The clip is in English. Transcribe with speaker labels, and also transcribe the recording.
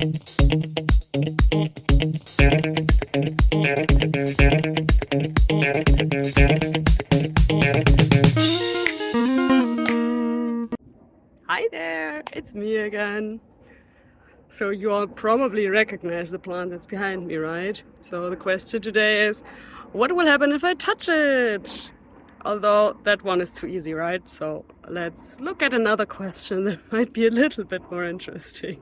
Speaker 1: Hi there, it's me again. So you all probably recognize the plant that's behind me, right? So the question today is, what will happen if I touch it? Although that one is too easy, right? So let's look at another question that might be a little bit more interesting.